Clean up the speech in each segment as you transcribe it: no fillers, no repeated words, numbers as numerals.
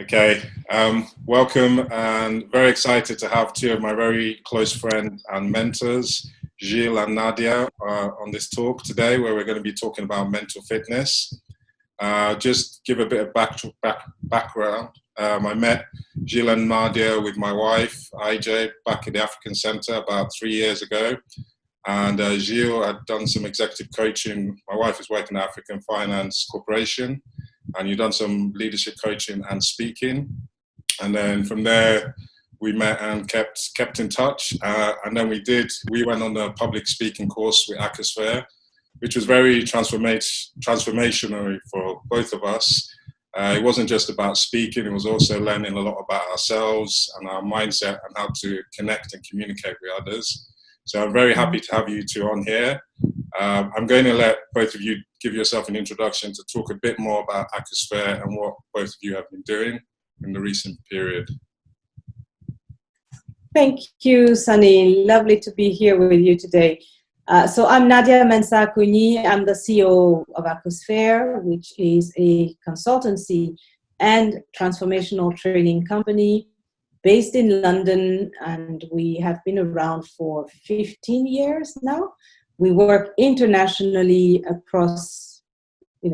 Okay, welcome and very excited to have two of my very close friends and mentors, Gilles and Nadia, on this talk today where we're going to be talking about mental fitness. Just give a bit of background. I met Gilles and Nadia with my wife, IJ, back at the African Center about 3 years ago. And Gilles had done some executive coaching. My wife is working at African Finance Corporation, and you've done some leadership coaching and speaking. And then from there, we met and kept in touch. And then we went on a public speaking course with Acosphere, which was very transformational for both of us. It wasn't just about speaking, it was also learning a lot about ourselves and our mindset and how to connect and communicate with others. So I'm very happy to have you two on here. I'm going to let both of you give yourself an introduction to talk a bit more about Acosphere and what both of you have been doing in the recent period. Thank you, Sunny. Lovely to be here with you today. So I'm Nadia Mensah-Kouni. I'm the CEO of Acosphere, which is a consultancy and transformational training company based in London, and we have been around for 15 years now. We work internationally across,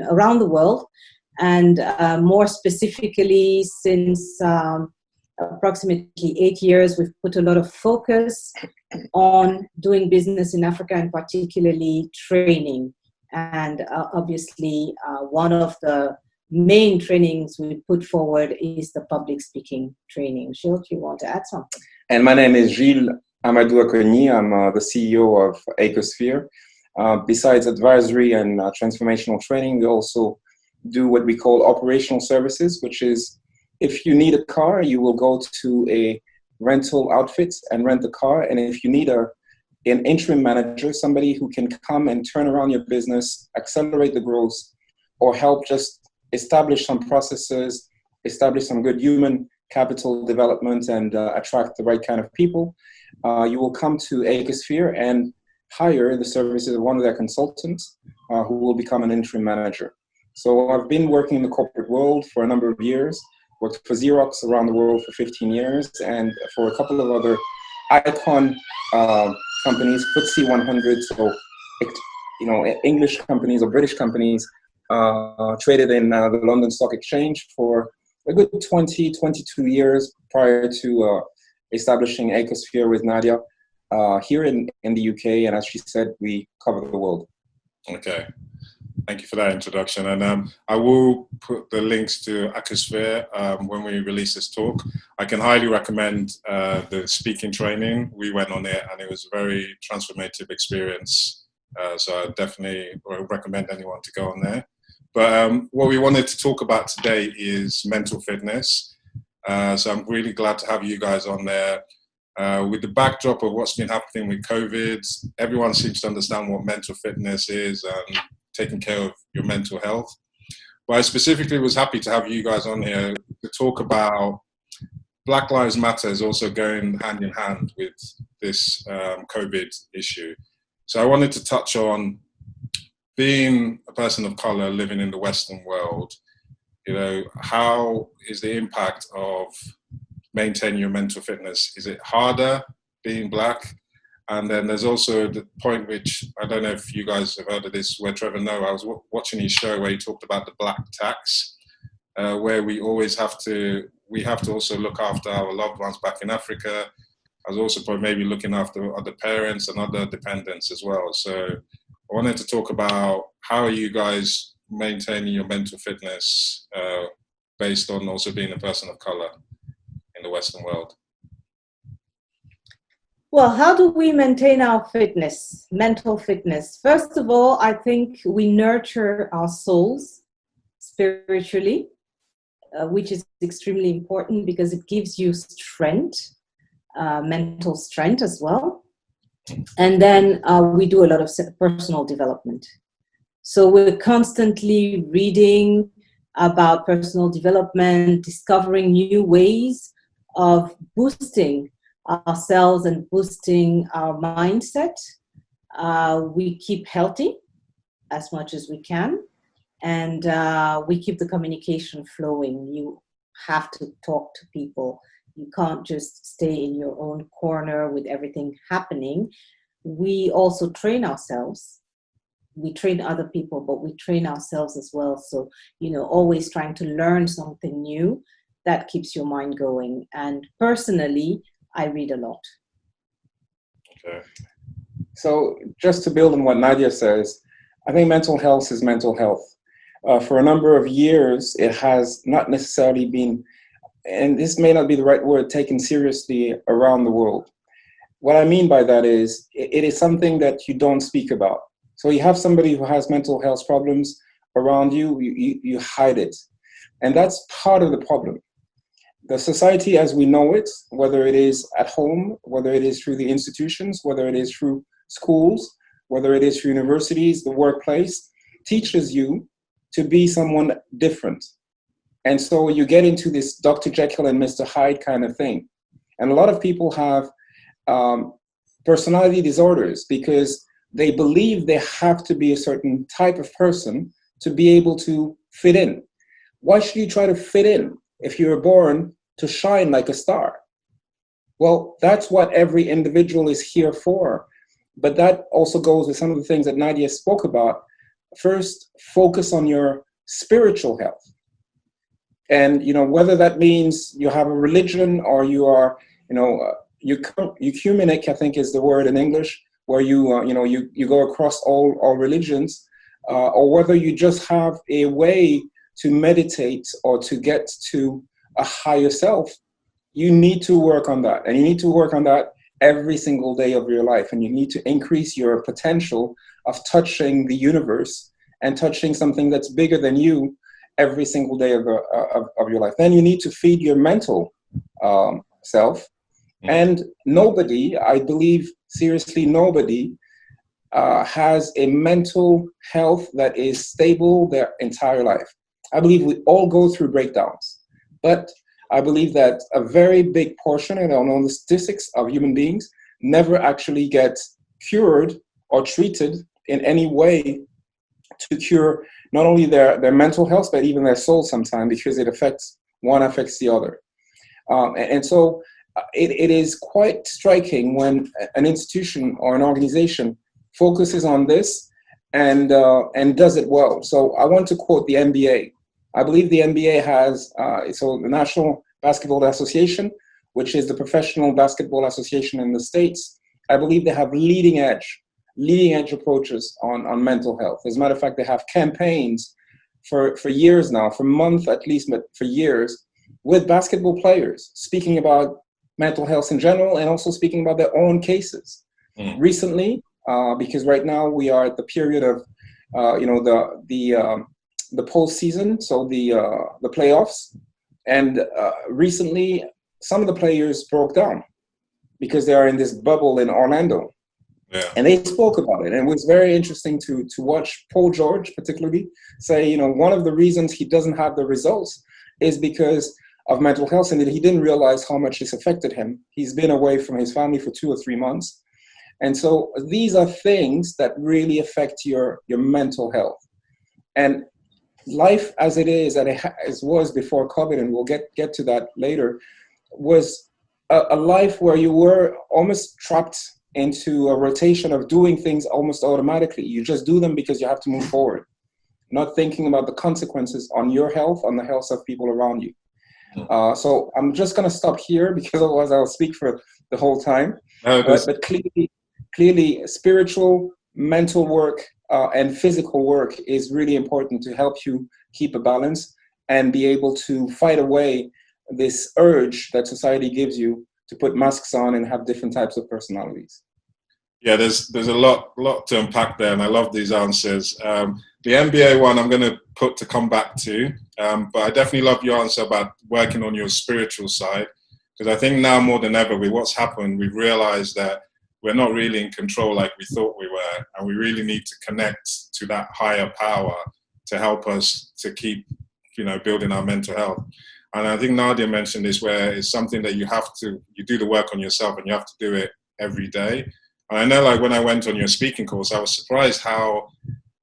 around the world, and more specifically, since approximately 8 years, we've put a lot of focus on doing business in Africa, and particularly training. And obviously, one of the main trainings we put forward is the public speaking training. Gilles, do you want to add something? And my name is Gilles Amadou Akoni. I'm the CEO of Acosphere. Besides advisory and transformational training, we also do what we call operational services, which is if you need a car, you will go to a rental outfit and rent the car. And if you need an interim manager, somebody who can come and turn around your business, accelerate the growth, or help just establish some processes, establish some good human capital development, and attract the right kind of people, you will come to Acosphere and hire the services of one of their consultants who will become an interim manager. So I've been working in the corporate world for a number of years, worked for Xerox around the world for 15 years, and for a couple of other icon companies, FTSE 100, so English companies or British companies, traded in the London Stock Exchange for a good 22 years prior to establishing Acosphere with Nadia here in the UK. And as she said, we cover the world. Okay. Thank you for that introduction. And I will put the links to Acosphere when we release this talk. I can highly recommend the speaking training. We went on it and it was a very transformative experience. So I definitely recommend anyone to go on there. But what we wanted to talk about today is mental fitness. So I'm really glad to have you guys on there. With the backdrop of what's been happening with COVID, everyone seems to understand what mental fitness is and taking care of your mental health. But I specifically was happy to have you guys on here to talk about Black Lives Matter is also going hand in hand with this COVID issue. So I wanted to touch on being a person of color living in the Western world, how is the impact of maintaining your mental fitness? Is it harder being Black? And then there's also the point which, I don't know if you guys have heard of this, where Trevor Noah, I was watching his show where he talked about the Black tax, where we have to also look after our loved ones back in Africa. I was also probably maybe looking after other parents and other dependents as well. So I wanted to talk about how are you guys maintaining your mental fitness based on also being a person of color in the Western world. Well, how do we maintain our fitness, mental fitness? First of all, I think we nurture our souls spiritually, which is extremely important because it gives you strength, mental strength as well. And then we do a lot of personal development. So we're constantly reading about personal development, discovering new ways of boosting ourselves and boosting our mindset. We keep healthy as much as we can, and we keep the communication flowing. You have to talk to people. You can't just stay in your own corner with everything happening. We also train ourselves. We train other people, but we train ourselves as well. So, always trying to learn something new, that keeps your mind going. And personally, I read a lot. Okay. So just to build on what Nadia says, I think mental health is mental health. For a number of years, it has not necessarily been, and this may not be the right word, taken seriously around the world. What I mean by that is, it is something that you don't speak about. So you have somebody who has mental health problems around you, you hide it. And that's part of the problem. The society as we know it, whether it is at home, whether it is through the institutions, whether it is through schools, whether it is through universities, the workplace, teaches you to be someone different. And so you get into this Dr. Jekyll and Mr. Hyde kind of thing. And a lot of people have personality disorders because they believe they have to be a certain type of person to be able to fit in. Why should you try to fit in if you were born to shine like a star? Well, that's what every individual is here for. But that also goes with some of the things that Nadia spoke about. First, focus on your spiritual health. And, whether that means you have a religion or you are, ecumenic, I think is the word in English, where you go across all religions, or whether you just have a way to meditate or to get to a higher self, you need to work on that. And you need to work on that every single day of your life. And you need to increase your potential of touching the universe and touching something that's bigger than you every single day of your life. Then you need to feed your mental self. And nobody, I believe, seriously, nobody has a mental health that is stable their entire life. I believe we all go through breakdowns, but I believe that a very big portion, and I don't know the statistics, of human beings never actually get cured or treated in any way to cure not only their mental health, but even their soul sometimes, because one affects the other. And so it is quite striking when an institution or an organization focuses on this and does it well. So I want to quote the NBA. I believe the NBA has, so the National Basketball Association, which is the professional basketball association in the States, I believe they have leading edge approaches on mental health. As a matter of fact, they have campaigns for years now, for months at least, but for years, with basketball players speaking about mental health in general and also speaking about their own cases. Recently, because right now we are at the period of, the postseason, so the playoffs, and recently some of the players broke down because they are in this bubble in Orlando. Yeah. And they spoke about it. And it was very interesting to watch Paul George particularly say, one of the reasons he doesn't have the results is because of mental health, and that he didn't realize how much this affected him. He's been away from his family for 2 or 3 months. And so these are things that really affect your mental health. And life as it is, as was before COVID, and we'll get to that later, was a life where you were almost trapped into a rotation of doing things almost automatically. You just do them because you have to move forward, not thinking about the consequences on your health, on the health of people around you. So I'm just going to stop here because otherwise I'll speak for the whole time. But clearly, spiritual, mental work, and physical work is really important to help you keep a balance and be able to fight away this urge that society gives you to put masks on and have different types of personalities. Yeah, there's a lot to unpack there, and I love these answers. The NBA one I'm going to come back to, but I definitely love your answer about working on your spiritual side, because I think now more than ever with what's happened, we've realized that we're not really in control like we thought we were, and we really need to connect to that higher power to help us to keep, building our mental health. And I think Nadia mentioned this, where it's something that you do the work on yourself and you have to do it every day. And I know, like, when I went on your speaking course, I was surprised how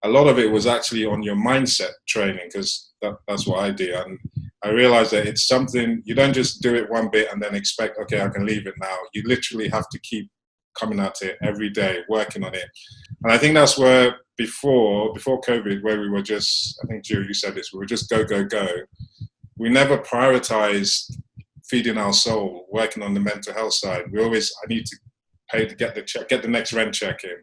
a lot of it was actually on your mindset training, because that's what I do. And I realized that it's something, you don't just do it one bit and then expect, okay, I can leave it now. You literally have to keep coming at it every day, working on it. And I think that's where before COVID, where we were just, I think, Gio, you said this, we were just go, go, go. We never prioritized feeding our soul, working on the mental health side. We always, I need to pay to get the check, get the next rent check in.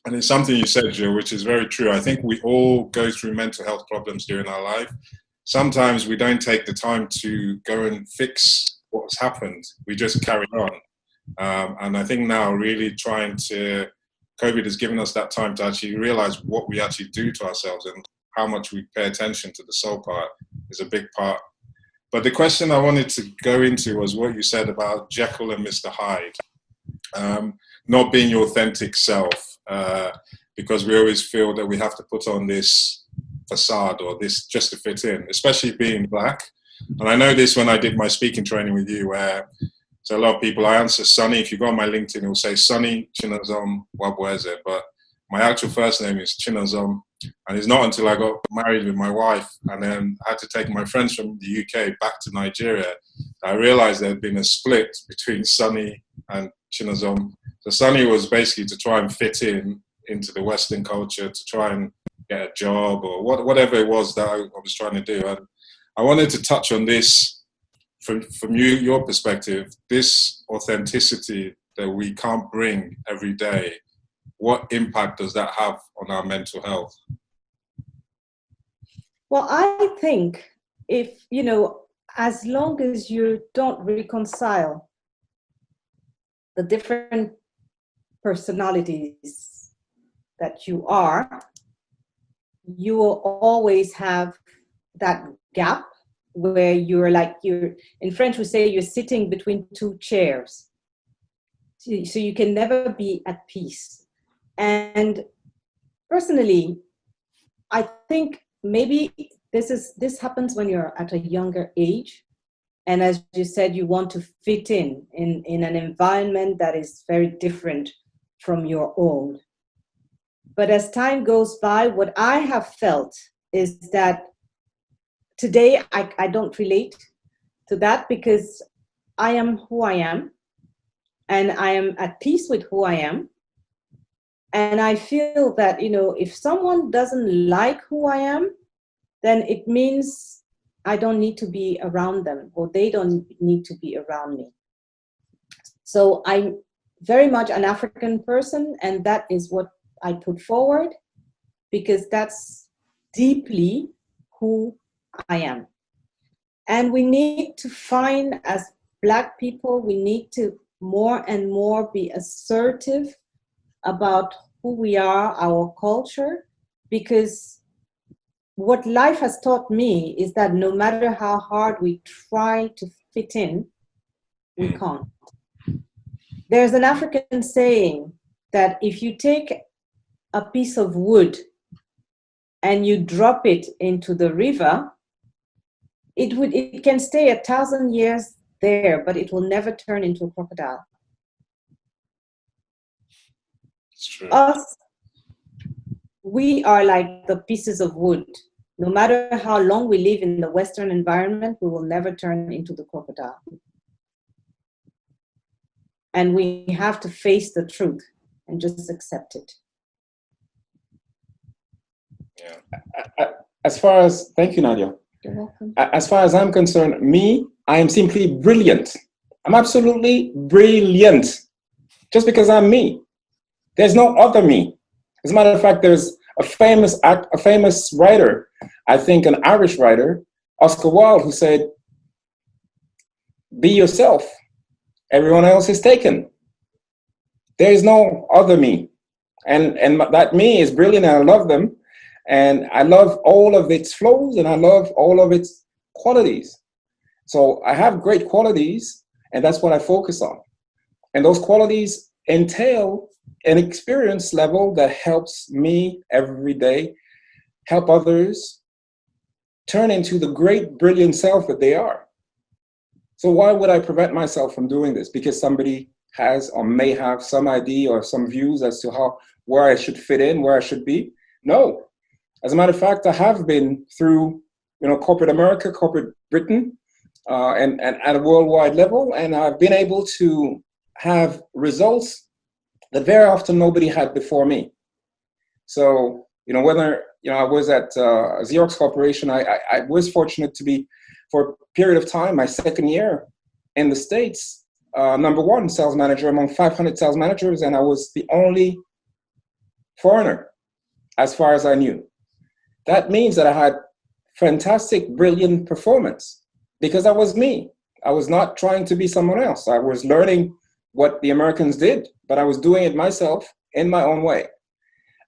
And it's something you said, Gio, which is very true. I think we all go through mental health problems during our life. Sometimes we don't take the time to go and fix what's happened. We just carry on. And I think now really trying to, COVID has given us that time to actually realize what we actually do to ourselves and how much we pay attention to the soul part is a big part. But the question I wanted to go into was what you said about Jekyll and Mr. Hyde, not being your authentic self, because we always feel that we have to put on this facade or this just to fit in, especially being Black. And I know this when I did my speaking training with you, where so a lot of people, I answer Sonny. If you go on my LinkedIn, it will say Sonny Chinazom Wabweze, but my actual first name is Chinazom. And it's not until I got married with my wife and then I had to take my friends from the UK back to Nigeria, I realized there had been a split between Sonny and Chinazom. So Sonny was basically to try and fit in into the Western culture, to try and get a job or whatever it was that I was trying to do. And I wanted to touch on this from your perspective, this authenticity that we can't bring every day. What impact does that have on our mental health? Well, I think if, as long as you don't reconcile the different personalities that you are, you will always have that gap where you're in French we say you're sitting between two chairs. So you can never be at peace. And personally, I think maybe this happens when you're at a younger age. And as you said, you want to fit in an environment that is very different from your own. But as time goes by, what I have felt is that today I don't relate to that because I am who I am and I am at peace with who I am. And I feel that, if someone doesn't like who I am, then it means I don't need to be around them or they don't need to be around me. So I'm very much an African person, and that is what I put forward because that's deeply who I am. And we need to find, as Black people, we need to more and more be assertive about who we are, our culture, because what life has taught me is that no matter how hard we try to fit in, we can't. There's an African saying that if you take a piece of wood and you drop it into the river, it can stay 1,000 years there, but it will never turn into a crocodile. It's true. Us, we are like the pieces of wood. No matter how long we live in the Western environment, we will never turn into the crocodile. And we have to face the truth and just accept it. Yeah. Thank you, Nadia. You're welcome. As far as I'm concerned, I am simply brilliant. I'm absolutely brilliant. Just because I'm me. There's no other me. As a matter of fact, there's a famous writer, I think an Irish writer, Oscar Wilde, who said, "Be yourself. Everyone else is taken." There is no other me. And that me is brilliant, and I love them. And I love all of its flows, and I love all of its qualities. So I have great qualities, and that's what I focus on. And those qualities entail an experience level that helps me every day, help others turn into the great, brilliant self that they are. So why would I prevent myself from doing this? Because somebody has or may have some idea or some views as to where I should fit in, where I should be? No. As a matter of fact, I have been through corporate America, corporate Britain, and at a worldwide level. And I've been able to have results that very often nobody had before me. So, whether, I was at Xerox Corporation, I was fortunate to be, for a period of time, my second year in the States, #1 sales manager among 500 sales managers, and I was the only foreigner, as far as I knew. That means that I had fantastic, brilliant performance, because that was me. I was not trying to be someone else. I was learning what the Americans did, but I was doing it myself in my own way.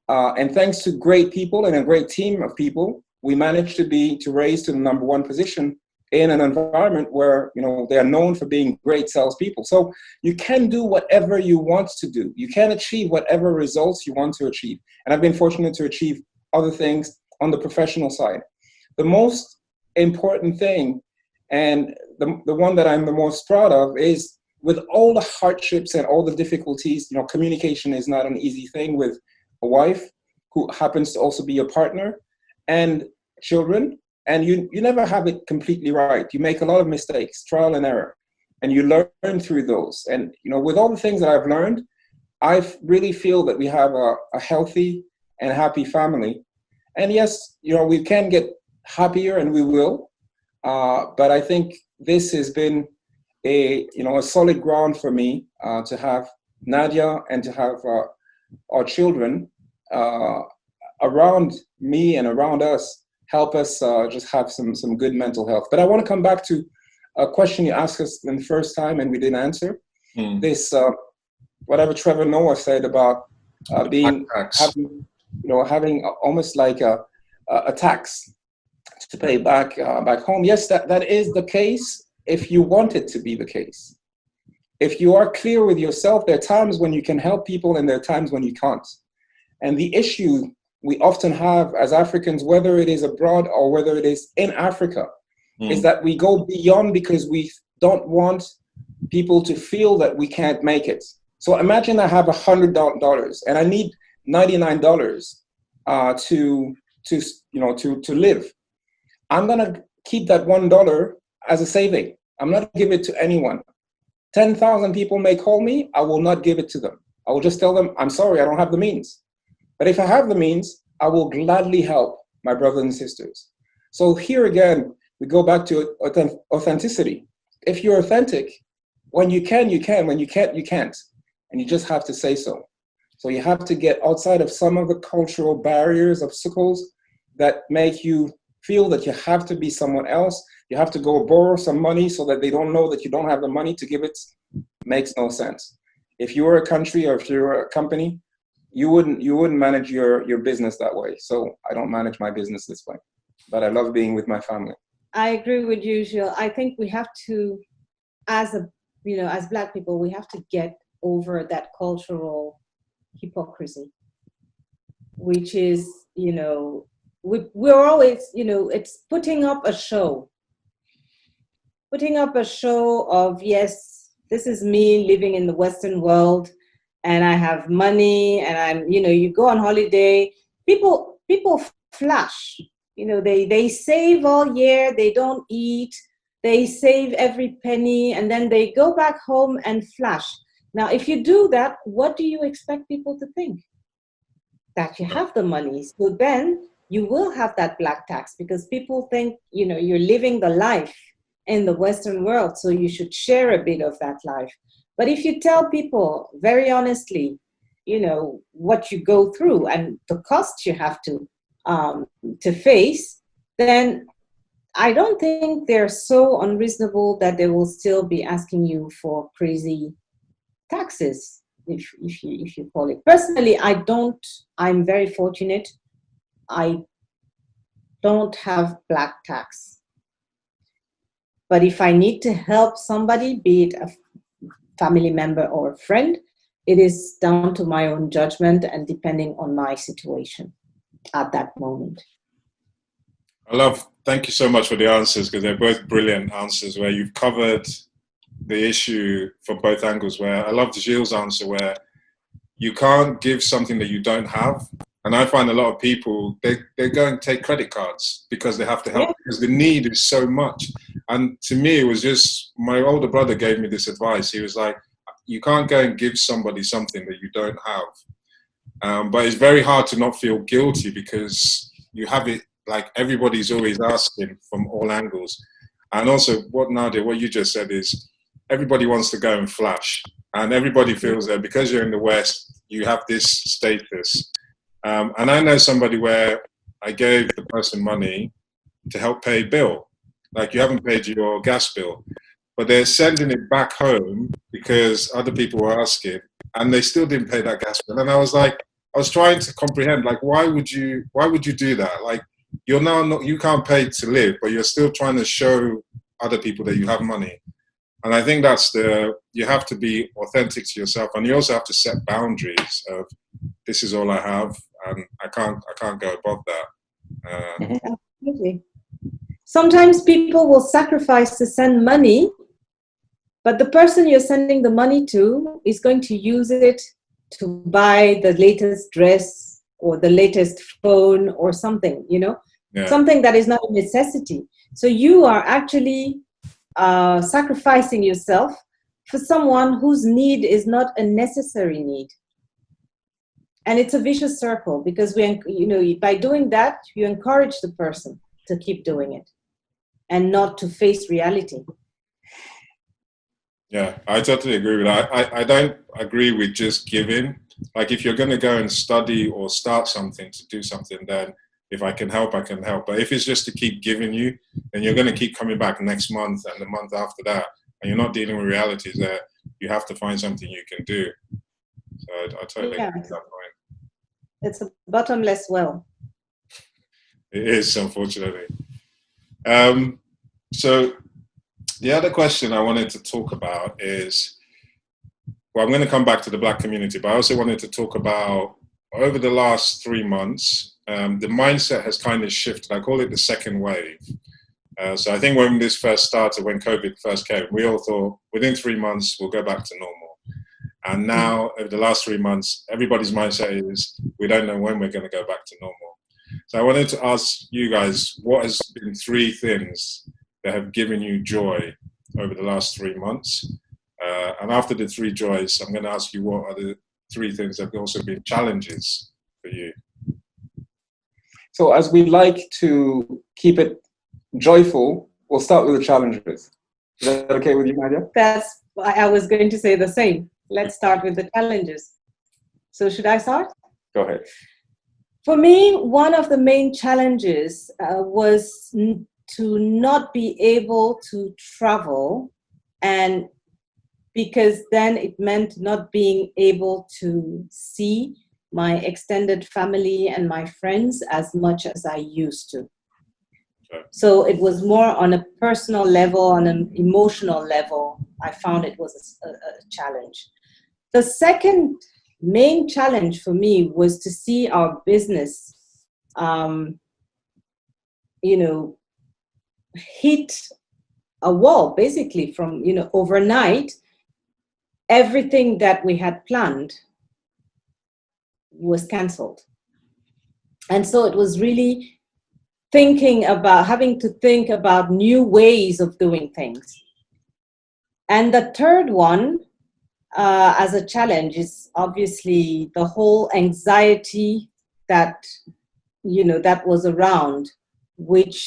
And thanks to great people and a great team of people, we managed to raise to the #1 position in an environment where, they are known for being great salespeople. So you can do whatever you want to do. You can achieve whatever results you want to achieve. And I've been fortunate to achieve other things on the professional side. The most important thing, and the one that I'm the most proud of, is with all the hardships and all the difficulties, communication is not an easy thing with a wife who happens to also be your partner and children. And you never have it completely right. You make a lot of mistakes, trial and error, and you learn through those. And, with all the things that I've learned, I really feel that we have a healthy and happy family. And yes, we can get happier, and we will. But I think this has been a solid ground for me to have Nadia and to have our children around me and around us, help us just have some good mental health. But I want to come back to a question you asked us the first time and we didn't answer. This, whatever Trevor Noah said about having almost like a tax to pay back home. Yes, that is the case if you want it to be the case. If you are clear with yourself, there are times when you can help people and there are times when you can't. And the issue we often have as Africans, whether it is abroad or whether it is in Africa, is that we go beyond because we don't want people to feel that we can't make it. So imagine I have $100 and I need $99 to live. I'm gonna keep that $1 as a saving. I'm not gonna give it to anyone. 10,000 people may call me, I will not give it to them. I will just tell them, I'm sorry, I don't have the means. But if I have the means, I will gladly help my brothers and sisters. So here again, we go back to authenticity. If you're authentic, when you can, you can. When you can't, you can't. And you just have to say so. So you have to get outside of some of the cultural barriers, obstacles that make you feel that you have to be someone else. You have to go borrow some money so that they don't know that you don't have the money to give it. Makes no sense. If you were a country or if you're a company, you wouldn't manage your business that way. So I don't manage my business this way, but I love being with my family. I agree with you, Gilles. I think we have to, as Black people, we have to get over that cultural hypocrisy, which is, we're always, it's putting up a show of, yes, this is me living in the Western world, and I have money, and I'm, you go on holiday, people flash, they save all year, they don't eat, they save every penny, and then they go back home and flash. Now, if you do that, what do you expect people to think? That you have the money. So then you will have that black tax, because people think, you're living the life in the Western world, so you should share a bit of that life. But if you tell people very honestly, what you go through and the costs you have to face, then I don't think they're so unreasonable that they will still be asking you for crazy taxes, if you call it. Personally, I'm very fortunate. I don't have black tax. But if I need to help somebody, be it a family member or a friend, it is down to my own judgment and depending on my situation at that moment. Thank you so much for the answers, because they're both brilliant answers where you've covered the issue for both angles. Where I loved Gilles' answer, where you can't give something that you don't have, And I find a lot of people, they go and take credit cards because they have to help, Yeah. because the need is so much. And to me, it was just, my older brother gave me this advice. He was like, you can't go and give somebody something that you don't have. But it's very hard to not feel guilty because you have it, like everybody's always asking from all angles. And also what Nadia, what you just said is everybody wants to go and flash, and everybody feels that because you're in the West, you have this status. And I know somebody where I gave the person money to help pay a bill. Like, you haven't paid your gas bill, but they're sending it back home because other people were asking, and they still didn't pay that gas bill. And I was like, I was trying to comprehend, like, why would you do that? Like, you're now not, you can't pay to live, but you're still trying to show other people that you have money. And I think that's you have to be authentic to yourself, and you also have to set boundaries of, this is all I have, and I can't go above that. Absolutely. Sometimes people will sacrifice to send money, but the person you're sending the money to is going to use it to buy the latest dress or the latest phone or something, something that is not a necessity. So you are actually sacrificing yourself for someone whose need is not a necessary need. And it's a vicious circle, because by doing that, you encourage the person to keep doing it and not to face reality. Yeah, I totally agree with that. I don't agree with just giving. Like, if you're going to go and study or start something, to do something, then if I can help, I can help. But if it's just to keep giving you, then you're going to keep coming back next month and the month after that, and you're not dealing with realities that you have to find something you can do. So I totally agree with that point. It's a bottomless well. It is, unfortunately. So the other question I wanted to talk about is, well, I'm going to come back to the Black community, but I also wanted to talk about, over the last 3 months, the mindset has kind of shifted. I call it the second wave. So I think when this first started, when COVID first came, we all thought within 3 months we'll go back to normal. And now, over the last 3 months, everybody's mindset is, we don't know when we're going to go back to normal. So I wanted to ask you guys, what has been 3 things that have given you joy over the last 3 months? And after the 3 joys, I'm going to ask you, what are the 3 things that have also been challenges for you? So as we like to keep it joyful, we'll start with the challenges. Is that okay with you, Nadia? I was going to say the same. Let's start with the challenges. So should I start? Go ahead. For me, one of the main challenges was to not be able to travel, and because then it meant not being able to see my extended family and my friends as much as I used to. Okay. So it was more on a personal level, on an emotional level. I found it was a challenge. The second main challenge for me was to see our business, hit a wall, basically, from, overnight. Everything that we had planned was canceled. And so it was really having to think about new ways of doing things. And the third one, as a challenge, is obviously the whole anxiety that was around, which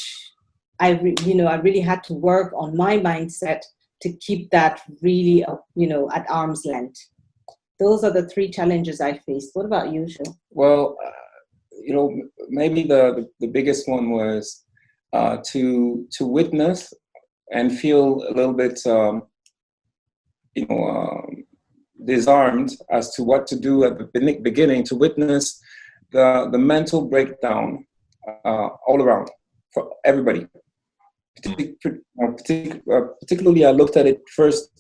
I really had to work on my mindset to keep that really, at arm's length. Those are the 3 challenges I faced. What about you, Shu? Well, maybe the biggest one was to witness and feel a little bit, disarmed as to what to do at the beginning, to witness the mental breakdown all around for everybody. Particularly, I looked at it first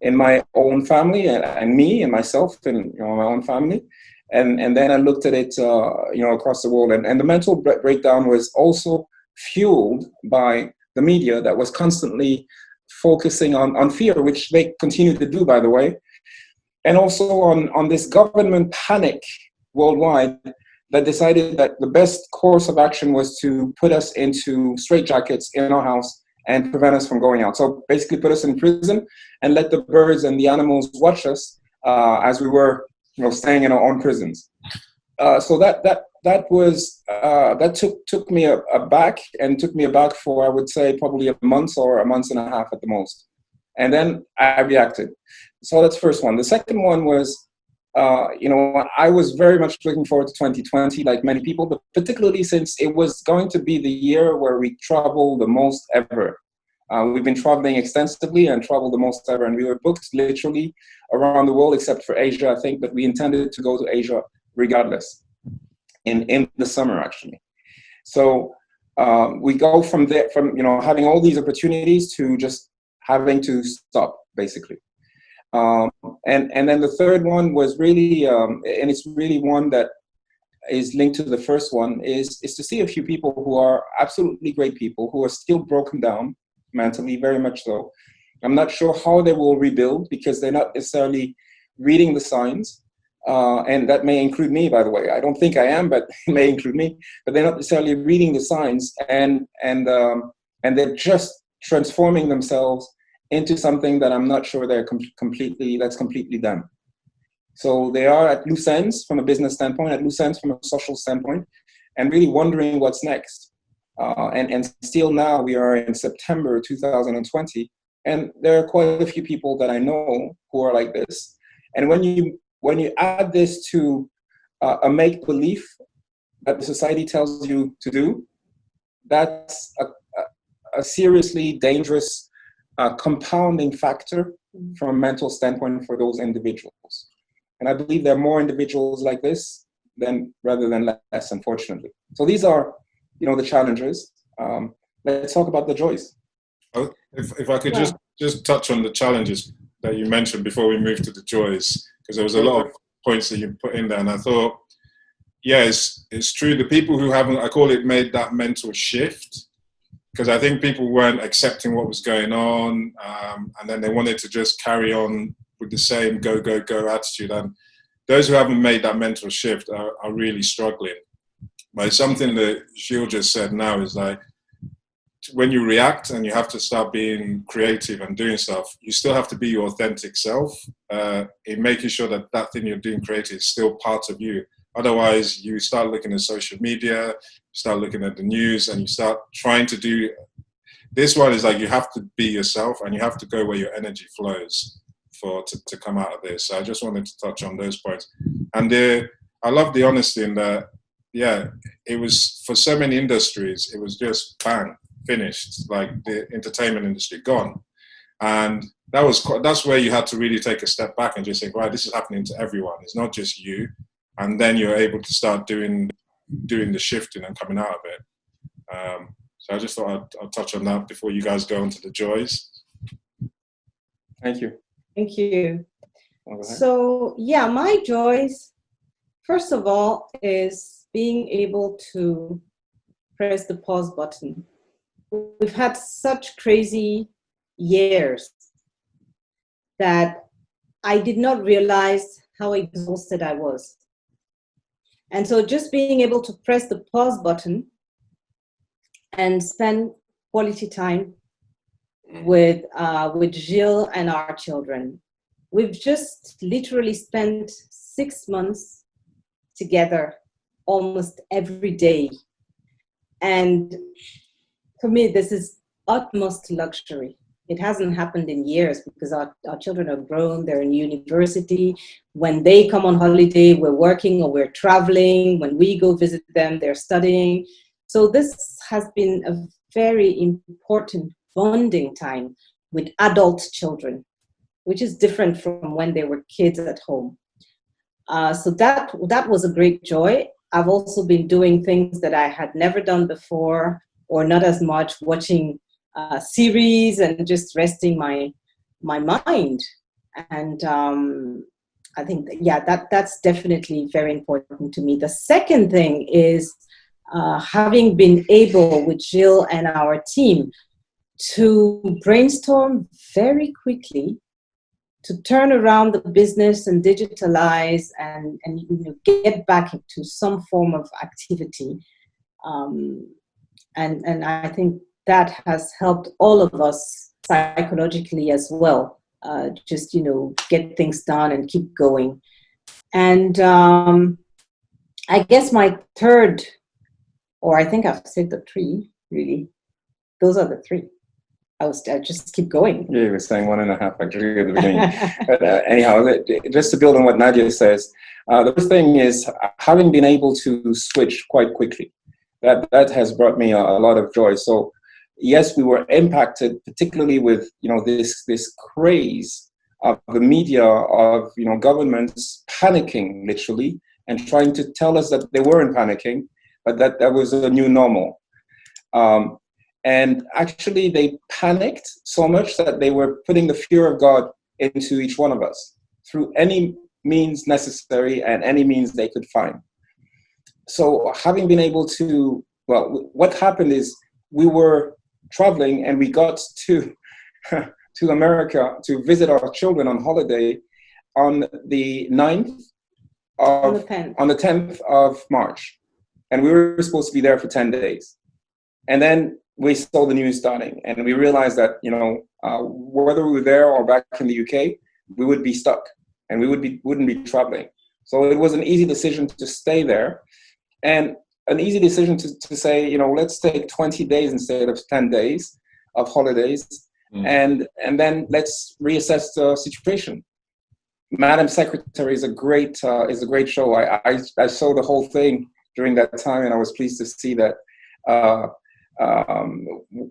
in my own family and me and myself and my own family, and then I looked at it across the world, and the mental breakdown was also fueled by the media that was constantly focusing on fear, which they continue to do, by the way, and also on this government panic worldwide that decided that the best course of action was to put us into straitjackets in our house and prevent us from going out. So basically put us in prison and let the birds and the animals watch us as we were, staying in our own prisons. So that took me aback, and took me aback for, I would say, probably a month or a month and a half at the most. And then I reacted. So that's the first one. The second one was, I was very much looking forward to 2020, like many people, but particularly since it was going to be the year where we travel the most ever. We've been traveling extensively and traveled the most ever, and we were booked literally around the world except for Asia, I think, but we intended to go to Asia regardless in the summer, actually. So we go from there, from having all these opportunities to just having to stop, basically. And then the third one was really, and it's really one that is linked to the first one, is to see a few people who are absolutely great people, who are still broken down mentally, very much so. I'm not sure how they will rebuild, because they're not necessarily reading the signs. And that may include me, by the way. I don't think I am, but it may include me. But they're not necessarily reading the signs, and they're just transforming themselves into something that I'm not sure they're completely them. So they are at loose ends from a business standpoint, at loose ends from a social standpoint, and really wondering what's next. And still now we are in September 2020, and there are quite a few people that I know who are like this. And when you add this to a make-believe that the society tells you to do, that's a seriously dangerous compounding factor from a mental standpoint for those individuals. And I believe there are more individuals like this rather than less, unfortunately. So these are, the challenges. Let's talk about the joys. If I could just touch on the challenges that you mentioned before we move to the joys, because there was a lot of points that you put in there, and I thought, yes, it's true. The people who haven't, I call it, made that mental shift, because I think people weren't accepting what was going on, and then they wanted to just carry on with the same go, go, go attitude. And those who haven't made that mental shift are really struggling. But it's something that Gilles just said now, is like, when you react and you have to start being creative and doing stuff, you still have to be your authentic self, in making sure that that thing you're doing creative is still part of you. Otherwise, you start looking at social media, you start looking at the news, and you start trying to do. This one is like, you have to be yourself, and you have to go where your energy flows to come out of this. So I just wanted to touch on those points. And I love the honesty in that. Yeah, it was, for so many industries, it was just bang, finished. Like the entertainment industry, gone. And that's where you had to really take a step back and just think, right, this is happening to everyone. It's not just you. And then you're able to start doing the shifting and coming out of it. So I just thought I'd touch on that before you guys go into the joys. Thank you. Thank you. So yeah, my joys, first of all, is being able to press the pause button. We've had such crazy years that I did not realize how exhausted I was. And so just being able to press the pause button and spend quality time with Gilles and our children. We've just literally spent 6 months together almost every day. And for me, this is utmost luxury. It hasn't happened in years, because our children are grown, they're in university. When they come on holiday, we're working or we're traveling. When we go visit them, they're studying. So this has been a very important bonding time with adult children, which is different from when they were kids at home. So that was a great joy. I've also been doing things that I had never done before, or not as much, watching series and just resting my mind. And I think, that's definitely very important to me. The second thing is having been able, with Gilles and our team, to brainstorm very quickly to turn around the business and digitalize and get back into some form of activity. And I think that has helped all of us psychologically as well. Just, get things done and keep going. And I guess my third, or I think I've said the three, really. Those are the three. I just keep going. Yeah, you were saying 1.5 actually at the beginning. But anyhow, just to build on what Nadia says, the first thing is having been able to switch quite quickly. That has brought me a lot of joy. So yes, we were impacted, particularly with this craze of the media, of governments panicking literally and trying to tell us that they weren't panicking, but that was a new normal. And actually, they panicked so much that they were putting the fear of God into each one of us through any means necessary and any means they could find. So having been able to, what happened is we were traveling and we got to America to visit our children on holiday on the 9th on the 10th of March. And we were supposed to be there for 10 days. And then we saw the news starting, and we realized that whether we were there or back in the UK, we would be stuck, and we wouldn't be traveling. So it was an easy decision to stay there, and an easy decision to say, let's take 20 days instead of 10 days of holidays, and then let's reassess the situation. Madam Secretary is a great show. I saw the whole thing during that time, and I was pleased to see that.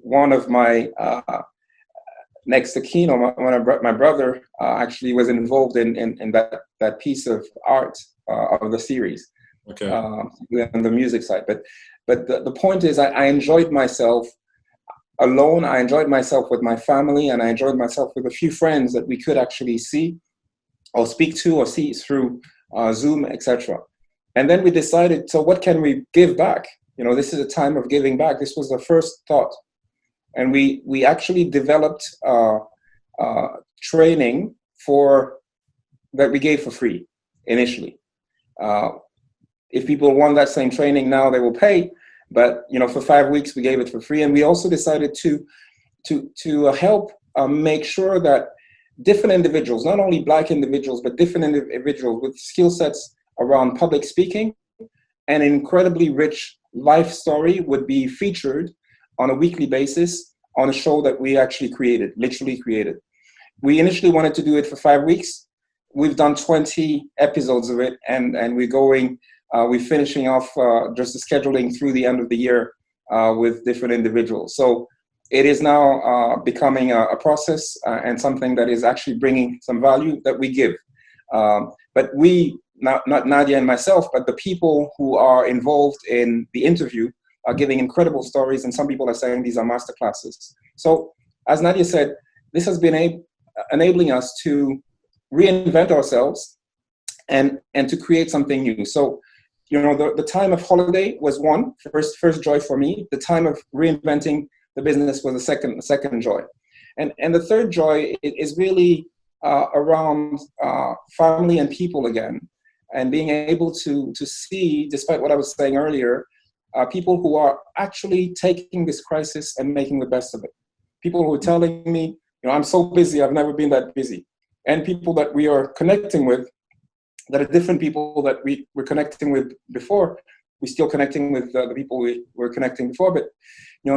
One of my next to Kino, my brother actually was involved in that piece of art of the series, okay, on the music side. But the point is, I enjoyed myself alone. I enjoyed myself with my family, and I enjoyed myself with a few friends that we could actually see or speak to or see through Zoom, etc. And then we decided, so what can we give back? This is a time of giving back. This was the first thought. And we actually developed training that we gave for free initially. If people want that same training now, they will pay. But for 5 weeks, we gave it for free. And we also decided to help make sure that different individuals, not only Black individuals, but different individuals with skill sets around public speaking and incredibly rich life story would be featured on a weekly basis on a show that we actually literally created. We initially wanted to do it for 5 weeks. We've done 20 episodes of it, and we're finishing off just the scheduling through the end of the year with different individuals. So it is now becoming a process and something that is actually bringing some value that we give. But we, not Nadia and myself, but the people who are involved in the interview are giving incredible stories, and some people are saying these are masterclasses. So, as Nadia said, this has been enabling us to reinvent ourselves and to create something new. So, the time of holiday was first joy for me. The time of reinventing the business was the second joy, and the third joy is really around family and people again. And being able to see, despite what I was saying earlier, people who are actually taking this crisis and making the best of it. People who are telling me, I'm so busy, I've never been that busy. And people that we are connecting with, that are different people that we were connecting with before. We're still connecting with the people we were connecting before, but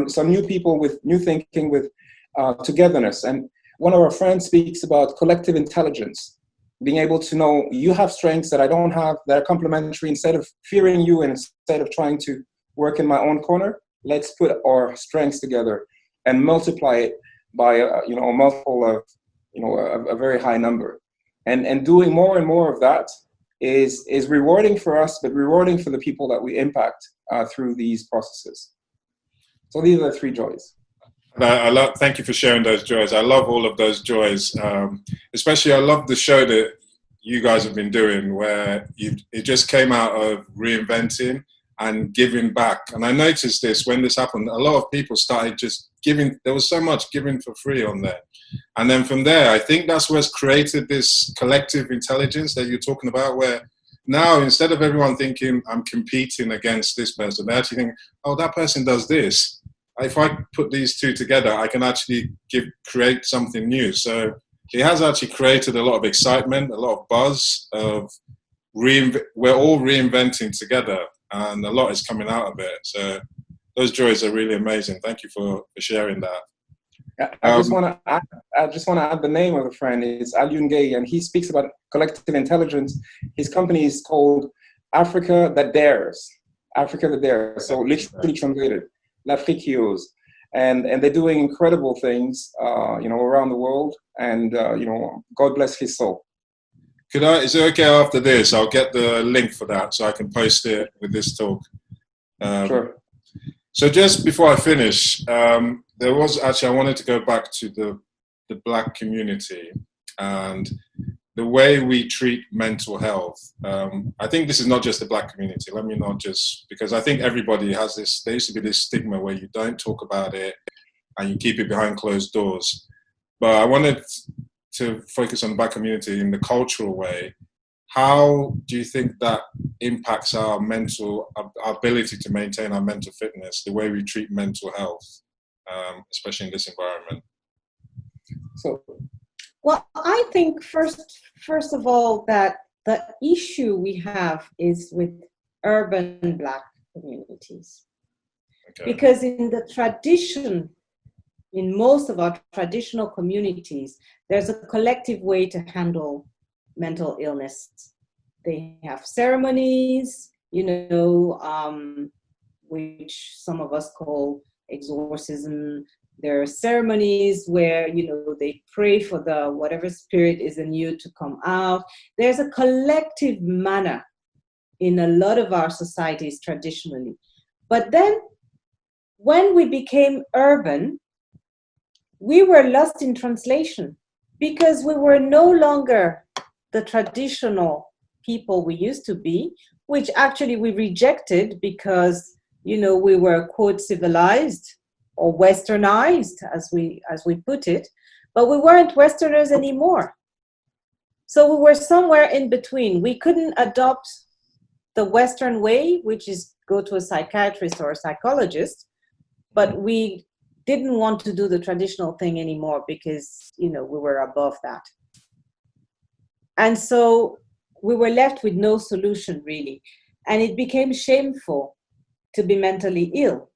some new people with new thinking, with togetherness. And one of our friends speaks about collective intelligence. Being able to know you have strengths that I don't have, that are complementary. Instead of fearing you and instead of trying to work in my own corner, let's put our strengths together and multiply it by a multiple of a very high number. And doing more and more of that is rewarding for us, but rewarding for the people that we impact through these processes. So these are the three joys. Thank you for sharing those joys. I love all of those joys. Especially, I love the show that you guys have been doing, where it just came out of reinventing and giving back. And I noticed this when this happened, a lot of people started just giving. There was so much giving for free on there. And then from there, I think that's what's created this collective intelligence that you're talking about, where now instead of everyone thinking I'm competing against this person, they actually think, oh, that person does this. If I put these two together, I can actually create something new. So it has actually created a lot of excitement, a lot of buzz of we're all reinventing together, and a lot is coming out of it. So those joys are really amazing. Thank you for sharing that. I just want to add the name of the friend. It's Alyun Gay, and he speaks about collective intelligence. His company is called Africa That Dares. Africa That Dares. So literally translated, l'Afrique qui ose. And they're doing incredible things, around the world. And God bless his soul. Is it okay after this? I'll get the link for that so I can post it with this talk. Sure. So just before I finish, I wanted to go back to the Black community and the way we treat mental health. I think this is not just the Black community. Let me not just, because I think everybody has this, there used to be this stigma where you don't talk about it and you keep it behind closed doors. But I wanted to focus on the Black community in the cultural way. How do you think that impacts our ability to maintain our mental fitness, the way we treat mental health, especially in this environment? Well, I think first of all, that the issue we have is with urban Black communities. Okay. Because in most of our traditional communities, there's a collective way to handle mental illness. They have ceremonies, which some of us call exorcism. There are ceremonies where, they pray for the whatever spirit is in you to come out. There's a collective manner in a lot of our societies traditionally. But then when we became urban, we were lost in translation because we were no longer the traditional people we used to be, which actually we rejected because, we were, quote, civilized or westernized, as we put it, but we weren't Westerners anymore. So we were somewhere in between. We couldn't adopt the Western way, which is go to a psychiatrist or a psychologist, but we didn't want to do the traditional thing anymore because, we were above that. And so we were left with no solution, really. And it became shameful to be mentally ill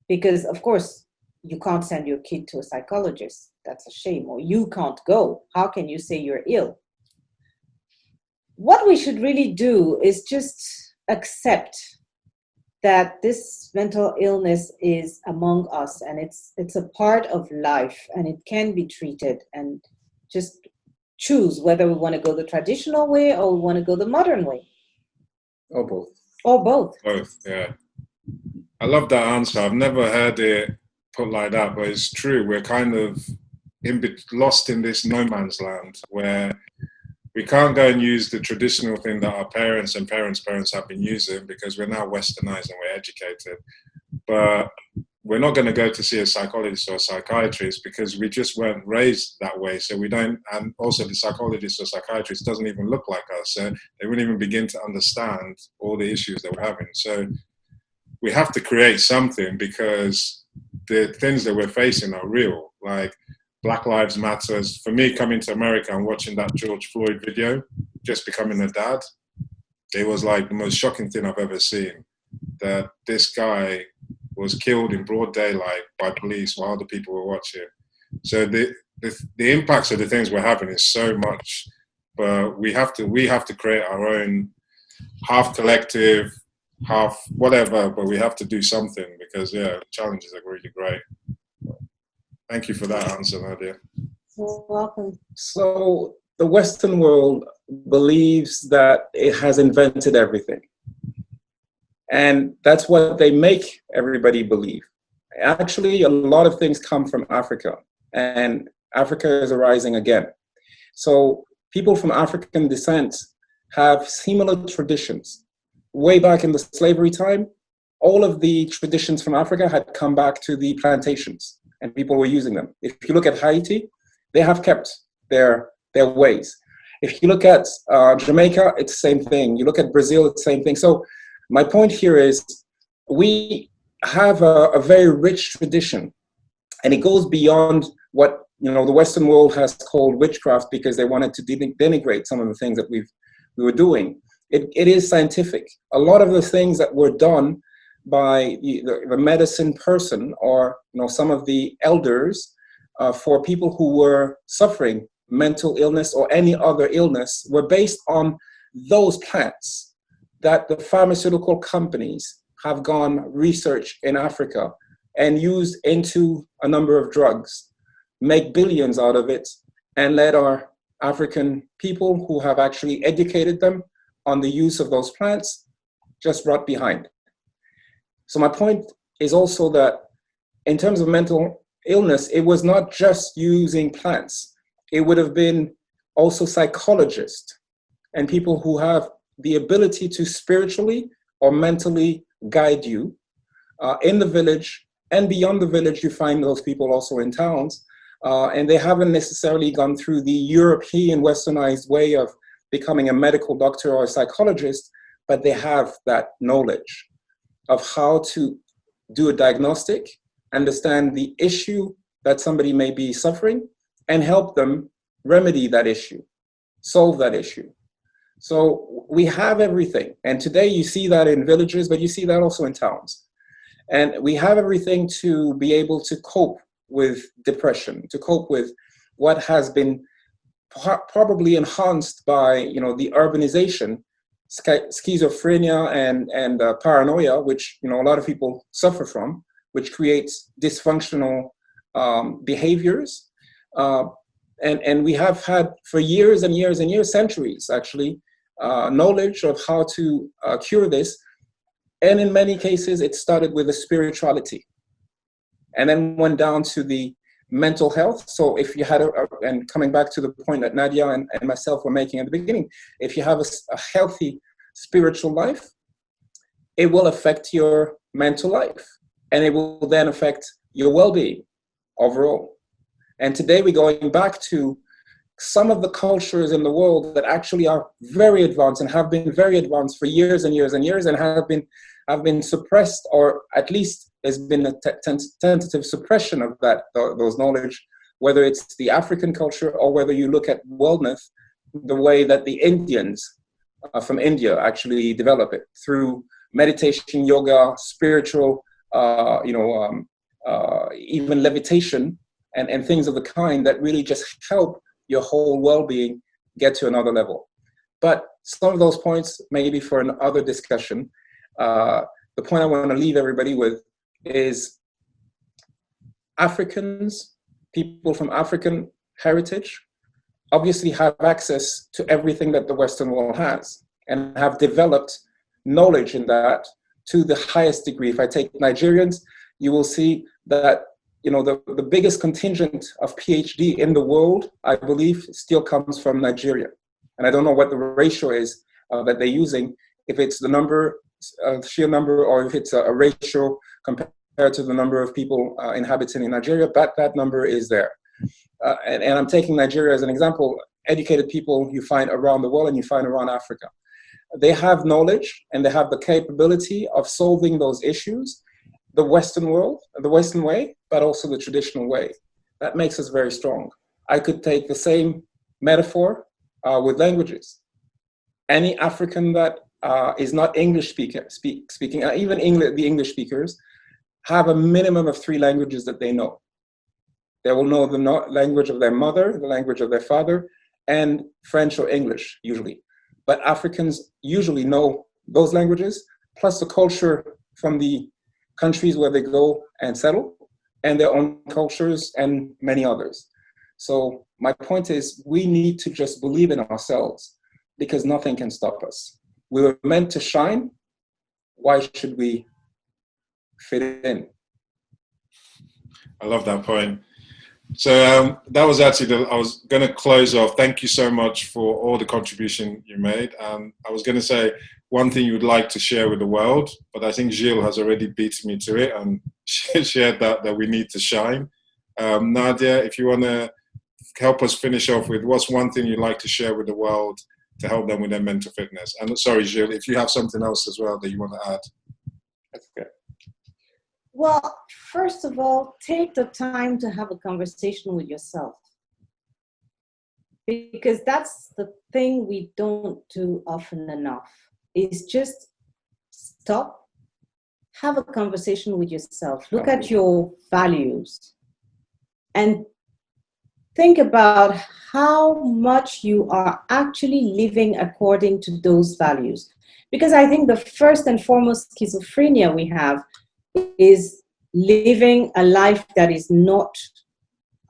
because, of course, you can't send your kid to a psychologist. That's a shame. Or you can't go. How can you say you're ill? What we should really do is just accept that this mental illness is among us and it's a part of life and it can be treated, and just choose whether we want to go the traditional way or we want to go the modern way. Or both. Or both. Both, yeah. I love that answer. I've never heard it put like that, but it's true. We're kind of lost in this no man's land where we can't go and use the traditional thing that our parents and parents' have been using because we're now westernized and we're educated. But we're not going to go to see a psychologist or a psychiatrist because we just weren't raised that way. So we don't, and also the psychologist or psychiatrist doesn't even look like us. So they wouldn't even begin to understand all the issues that we're having. So we have to create something because the things that we're facing are real. Like Black Lives Matter. For me, coming to America and watching that George Floyd video, just becoming a dad, it was like the most shocking thing I've ever seen. That this guy was killed in broad daylight by police while other people were watching. So the impacts of the things we're having is so much, but we have to create our own half collective, half whatever, but we have to do something because the challenges are really great. Thank you for that answer, Nadia. You're welcome. So the Western world believes that it has invented everything. And that's what they make everybody believe. Actually, a lot of things come from Africa, and Africa is arising again. So people from African descent have similar traditions way back in the slavery time, all of the traditions from Africa had come back to the plantations and people were using them. If you look at Haiti, they have kept their ways. If you look at Jamaica, it's the same thing. You look at Brazil, it's the same thing. So my point here is we have a very rich tradition, and it goes beyond what the Western world has called witchcraft because they wanted to denigrate some of the things that we were doing. It is scientific. A lot of the things that were done by the medicine person or some of the elders for people who were suffering mental illness or any other illness were based on those plants that the pharmaceutical companies have gone research in Africa and used into a number of drugs, make billions out of it, and let our African people who have actually educated them on the use of those plants just rot behind. So my point is also that in terms of mental illness, it was not just using plants. It would have been also psychologists and people who have the ability to spiritually or mentally guide you in the village and beyond the village. You find those people also in towns, and they haven't necessarily gone through the European westernized way of becoming a medical doctor or a psychologist, but they have that knowledge of how to do a diagnostic, understand the issue that somebody may be suffering, and help them remedy that issue, solve that issue. So we have everything. And today you see that in villages, but you see that also in towns. And we have everything to be able to cope with depression, to cope with what has been probably enhanced by the urbanization, schizophrenia and paranoia, which a lot of people suffer from, which creates dysfunctional behaviors. And we have had for years and years and years, centuries actually, knowledge of how to cure this. And in many cases, it started with the spirituality and then went down to the mental health. So if you had and coming back to the point that Nadia and myself were making at the beginning, if you have a healthy spiritual life, it will affect your mental life and it will then affect your well-being overall. And today we're going back to some of the cultures in the world that actually are very advanced and have been very advanced for years and years and years and have been suppressed, or at least there's been a tentative suppression of those knowledge, whether it's the African culture or whether you look at wellness, the way that the Indians from India actually develop it through meditation, yoga, spiritual, even levitation and things of the kind that really just help your whole well-being get to another level. But some of those points maybe for another discussion. The point I want to leave everybody with is Africans, people from African heritage, obviously have access to everything that the Western world has and have developed knowledge in that to the highest degree. If I take Nigerians, you will see that the biggest contingent of PhD in the world, I believe, still comes from Nigeria. And I don't know what the ratio is that they're using, if it's the number, sheer number, or if it's a ratio compared to the number of people inhabiting in Nigeria, but that number is there. And I'm taking Nigeria as an example. Educated people you find around the world and you find around Africa. They have knowledge and they have the capability of solving those issues, the Western world, the Western way, but also the traditional way. That makes us very strong. I could take the same metaphor with languages. Any African that is not English speaking, even the English speakers, have a minimum of 3 languages that they know. They will know the language of their mother, the language of their father, and French or English usually. But Africans usually know those languages, plus the culture from the countries where they go and settle, and their own cultures and many others. So my point is, we need to just believe in ourselves because nothing can stop us. We were meant to shine. Why should we fit in? I love that point. So that was actually I was going to close off. Thank you so much for all the contribution you made. I was going to say, one thing you would like to share with the world, but I think Gilles has already beaten me to it and shared that we need to shine. Nadia, if you want to help us finish off with what's one thing you'd like to share with the world to help them with their mental fitness. And sorry, Gilles, if you have something else as well that you want to add. That's good. Well, first of all, take the time to have a conversation with yourself. Because that's the thing we don't do often enough, is just stop, have a conversation with yourself, look at your values, and think about how much you are actually living according to those values. Because I think the first and foremost schizophrenia we have is living a life that is not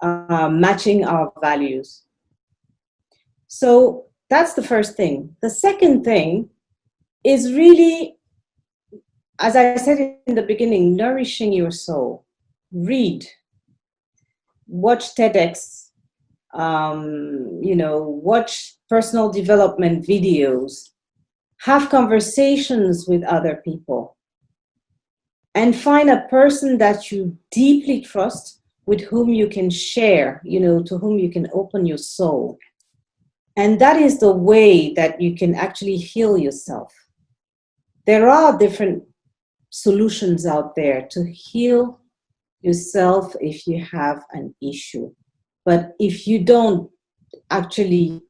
matching our values. So that's the first thing. The second thing is really, as I said in the beginning, nourishing your soul. Read, watch TEDx, watch personal development videos, have conversations with other people, and find a person that you deeply trust, with whom you can share, to whom you can open your soul. And that is the way that you can actually heal yourself. There are different solutions out there to heal yourself if you have an issue. But if you don't actually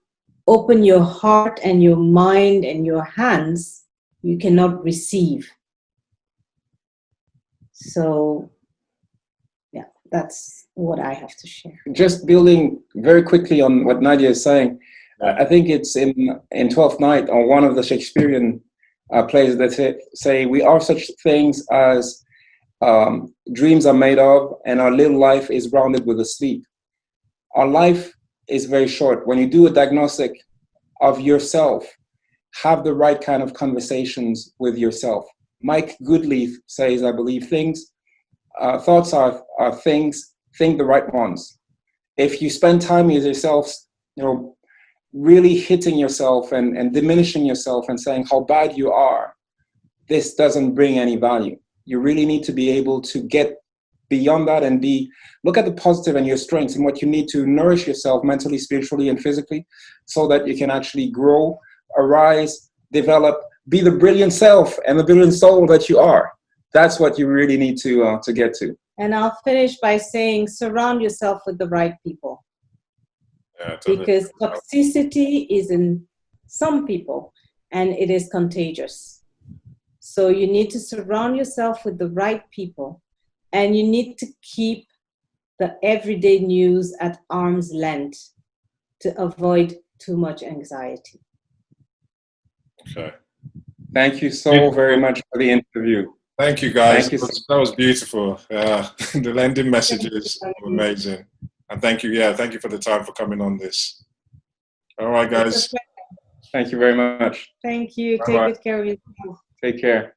open your heart and your mind and your hands, you cannot receive. So, yeah, that's what I have to share. Just building very quickly on what Nadia is saying, I think it's in Twelfth Night, on one of the Shakespearean plays that say we are such things as dreams are made of, and our little life is rounded with a sleep. Our life is very short. When you do a diagnostic of yourself, have the right kind of conversations with yourself. Mike Goodleaf says, I believe, thoughts are things, think the right ones. If you spend time with yourself, really hitting yourself and diminishing yourself and saying how bad you are, this doesn't bring any value. You really need to be able to get beyond that and look at the positive and your strengths and what you need to nourish yourself mentally, spiritually, and physically, so that you can actually grow, arise, develop, be the brilliant self and the brilliant soul that you are. That's what you really need to get to. And I'll finish by saying, surround yourself with the right people. Yeah, totally. Because toxicity is in some people and it is contagious. So you need to surround yourself with the right people, and you need to keep the everyday news at arm's length to avoid too much anxiety. Okay. Thank you so very much for the interview. Thank you, guys. Thank you. That was beautiful. The landing messages were amazing. And thank you. Yeah, thank you for the time for coming on this. All right, guys. Thank you very much. Thank you. Bye-bye. Take good care of yourself. Take care.